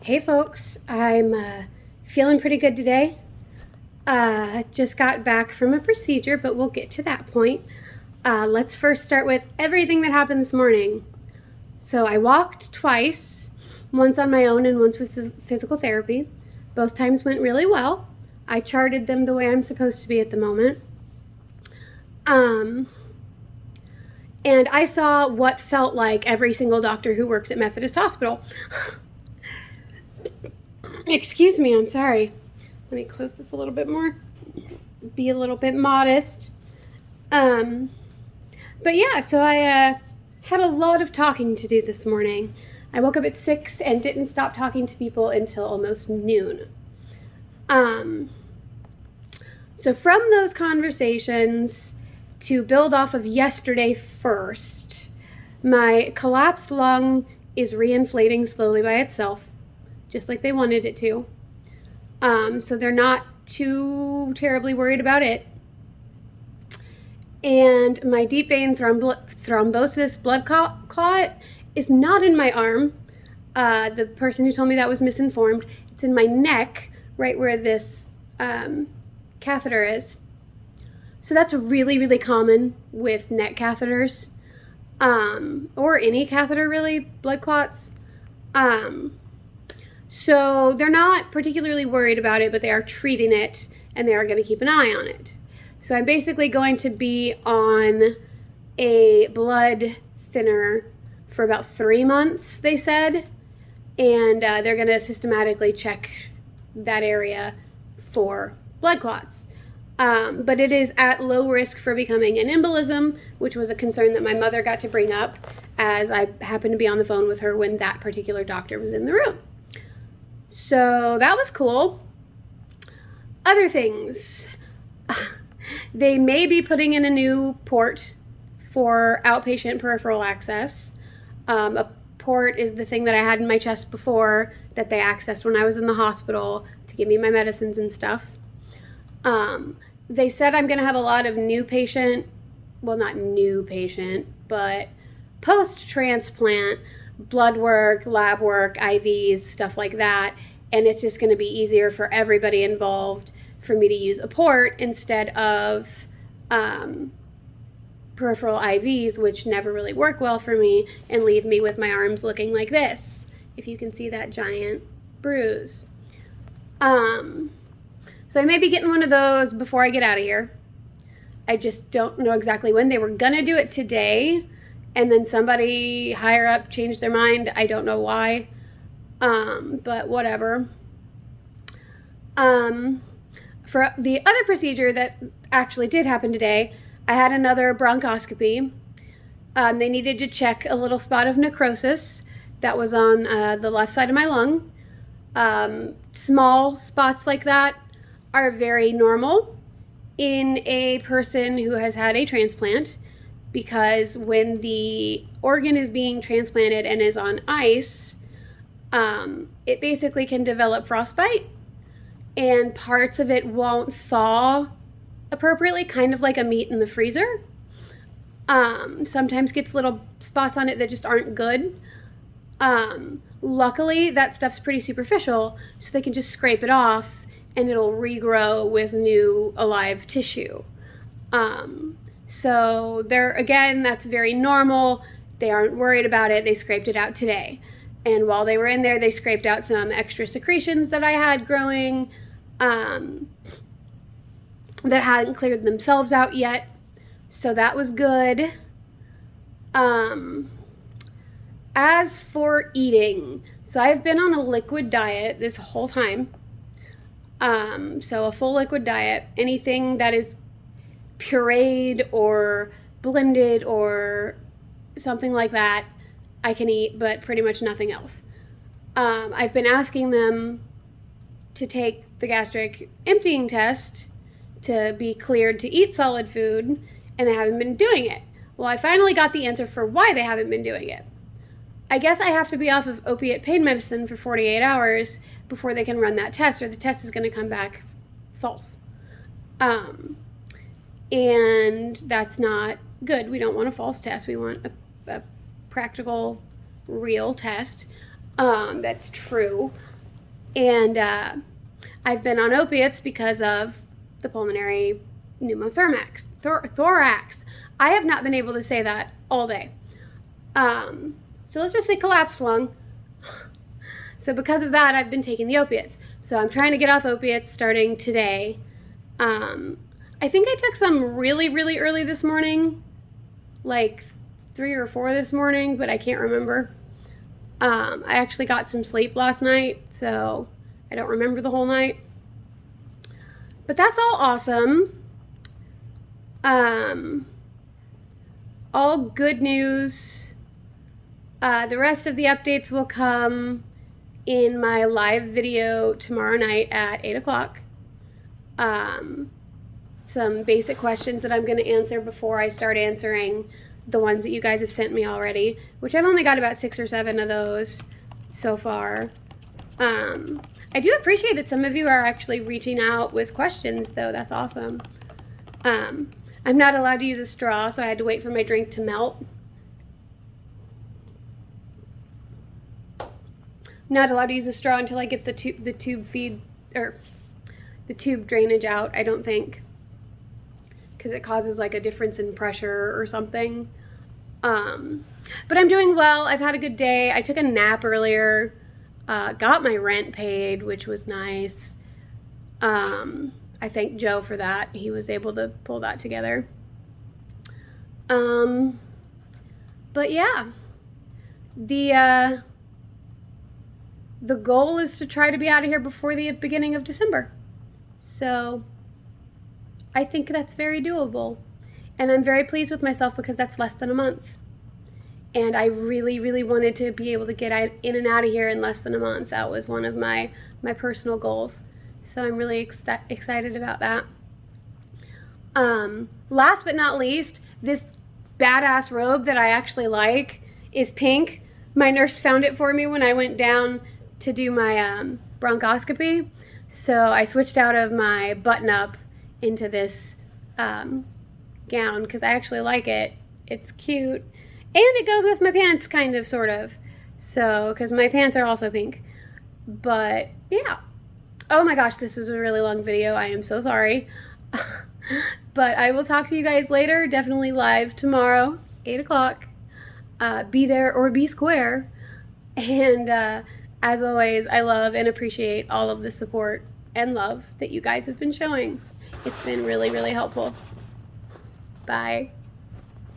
Hey folks, I'm feeling pretty good today. Just got back from a procedure, but we'll get to that point. Let's first start with everything that happened this morning. So I walked twice, once on my own and once with physical therapy. Both times went really well. I charted them the way I'm supposed to be at the moment. And I saw what felt like every single doctor who works at Methodist Hospital. Excuse me, I'm sorry. Let me close this a little bit more. Be a little bit modest. But yeah, so I had a lot of talking to do this morning. I woke up at 6 and didn't stop talking to people until almost noon. So from those conversations, to build off of yesterday first, my collapsed lung is reinflating slowly by itself, just like they wanted it to. So they're not too terribly worried about it. And my deep vein thrombosis blood clot is not in my arm. The person who told me that was misinformed. It's in my neck, right where this catheter is. So that's really, really common with neck catheters, or any catheter really, blood clots. So they're not particularly worried about it, but they are treating it and they are going to keep an eye on it. So I'm basically going to be on a blood thinner for about 3 months, they said, and they're going to systematically check that area for blood clots. But it is at low risk for becoming an embolism, which was a concern that my mother got to bring up as I happened to be on the phone with her when that particular doctor was in the room. So that was cool. Other things. They may be putting in a new port for outpatient peripheral access. A port is the thing that I had in my chest before that they accessed when I was in the hospital to give me my medicines and stuff. They said I'm going to have a lot of new patient, well, not new patient, but post-transplant blood work, lab work, IVs, stuff like that. And it's just going to be easier for everybody involved for me to use a port instead of peripheral IVs, which never really work well for me and leave me with my arms looking like this, if you can see that giant bruise. So I may be getting one of those before I get out of here. I just don't know exactly when. They were going to do it today, and then somebody higher up changed their mind. I don't know why, but whatever. For the other procedure that actually did happen today, I had another bronchoscopy. They needed to check a little spot of necrosis that was on the left side of my lung. Small spots like that are very normal in a person who has had a transplant, because when the organ is being transplanted and is on ice, it basically can develop frostbite, and parts of it won't thaw appropriately, kind of like a meat in the freezer. Sometimes gets little spots on it that just aren't good. Luckily, that stuff's pretty superficial, so they can just scrape it off and it'll regrow with new alive tissue. So there, again, that's very normal. They aren't worried about it. They scraped it out today. And while they were in there, they scraped out some extra secretions that I had growing that hadn't cleared themselves out yet. So that was good. As for eating, so I've been on a liquid diet this whole time. So a full liquid diet, anything that is pureed or blended or something like that, I can eat, but pretty much nothing else. I've been asking them to take the gastric emptying test to be cleared to eat solid food, and they haven't been doing it. Well, I finally got the answer for why they haven't been doing it. I guess I have to be off of opiate pain medicine for 48 hours before they can run that test, or the test is going to come back false. And that's not good. We don't want a false test. We want a practical, real test that's true. And I've been on opiates because of the pulmonary pneumothorax. Thorax. I have not been able to say that all day. So let's just say collapsed lung. So because of that, I've been taking the opiates. So I'm trying to get off opiates starting today. I think I took some really, really early this morning, like 3 or 4 this morning, but I can't remember. I actually got some sleep last night, so I don't remember the whole night. But that's all awesome. All good news. The rest of the updates will come in my live video tomorrow night at 8 o'clock. Some basic questions that I'm going to answer before I start answering the ones that you guys have sent me already, which I've only got about 6 or 7 of those so far. I do appreciate that some of you are actually reaching out with questions, though. That's awesome. I'm not allowed to use a straw, so I had to wait for my drink to melt. Not allowed to use a straw until I get the tube feed, or the tube drainage out, I don't think, because it causes like a difference in pressure or something. But I'm doing well. I've had a good day. I took a nap earlier, got my rent paid, which was nice. I thank Joe for that. He was able to pull that together. But yeah, the goal is to try to be out of here before the beginning of December. So I think that's very doable. And I'm very pleased with myself because that's less than a month. And I really, really wanted to be able to get in and out of here in less than a month. That was one of my personal goals. So I'm really excited about that. Last but not least, this badass robe that I actually like is pink. My nurse found it for me when I went down to do my bronchoscopy. So I switched out of my button-up into this gown because I actually like it. It's cute. And it goes with my pants, kind of, sort of. So, because my pants are also pink. But, yeah. Oh my gosh, this was a really long video. I am so sorry. But I will talk to you guys later. Definitely live tomorrow, 8 o'clock. Be there or be square. And as always, I love and appreciate all of the support and love that you guys have been showing. It's been really, really helpful. Bye.